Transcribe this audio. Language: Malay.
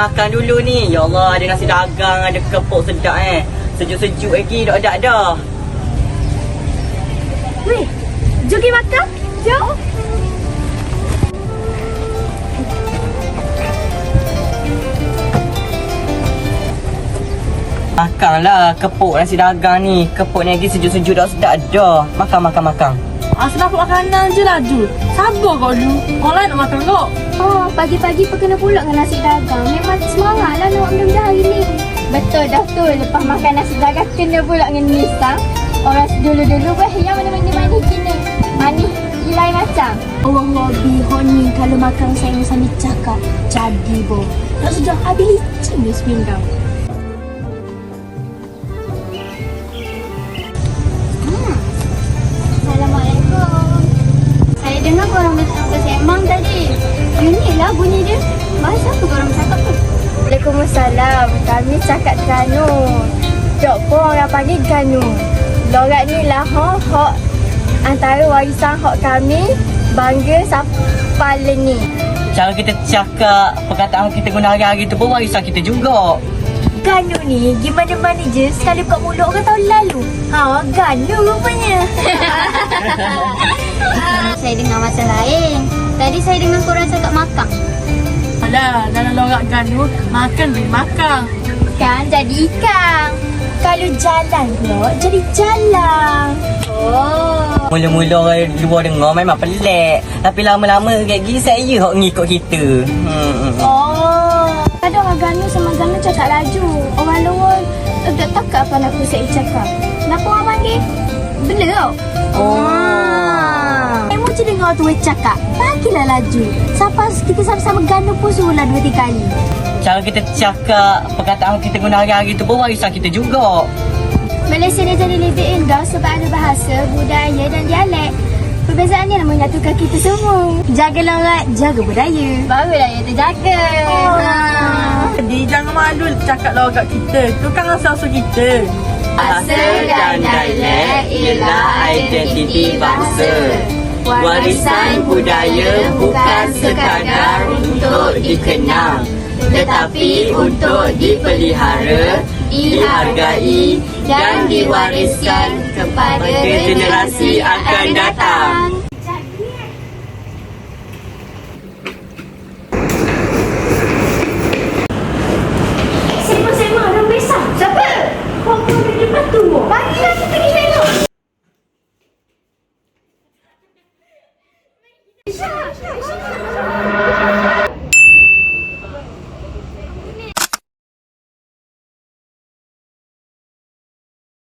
makan dulu ni. Ya Allah, ada nasi dagang, ada kepok sedap Sejuk-sejuk lagi, dah ada dah. Weh, jom pergi makan. Jom. Makanlah kepok nasi dagang ni. Kepok ni lagi sejuk-sejuk dah sedap dah. Makan. Asal dapat makanan je lah, Jul. Sabar kau dulu. Orang lain nak makan kau. Oh, pagi-pagi perkena pula dengan nasi dagang. Memang semangatlah nak benda-benda hari ni. Betul dah tu. Lepas makan nasi dagang kena pula dengan Nisa. Orang dulu-dulu yang mana-mana manis kena. Manis lain macam. Orang Robi Honi kalau makan sayur sambil cakap. Jadi boh. Tak sudah habis licin dia sepinggang. Assalamualaikum. Saya dengar korang bersembang tadi. Inilah bunyi dia. Bahasa apa korang cakap tu? Waalaikumsalam. Kami cakap Terengganu. Dok pun orang panggil Ganu. Lorat ni lah hok antara warisan hok kami. Bangga Sapal ni. Cara kita cakap, perkataan kita guna hari-hari tu pun warisan kita juga. Ganu ni gimana-mana je sekali buka mulut orang tahun lalu. Ganu rupanya. Saya dengar macam lain. Tadi saya dengar korang cakap makan. Alah, dalam lorak Ganu, makan boleh makan. Kan jadi ikan. Kalau jalan pula jadi jalan. Oh. Mula-mula orang luar dengar memang pelik. Tapi lama-lama gigi saya hok ngikut kita. Oh. Ada orang Ganu sama Ganu cakap laju. Orang luar tak takut apa nak saya cakap. Kenapa orang panggil? Bela tau. Emu je dengar tu cakap. Bagilah laju. Sampai kita sama-sama Ganu pun suruhlah 2-3 kali. Cara kita cakap, perkataan kita guna hari-hari tu pun warisan kita juga. Malaysia ni jadi lebih indah sebab ada bahasa, budaya dan dialek. Perbezaannya nak menyatukan kita semua. Jaga lorat, jaga budaya. Barulah ia terjaga. Jadi jangan malu cakap lorak kita. Tu kan asal-asal kita. Bahasa dan dialek ialah identiti bangsa. Warisan budaya bukan sekadar untuk dikenang, tetapi untuk dipelihara, dihargai dan diwariskan kepada generasi akan datang.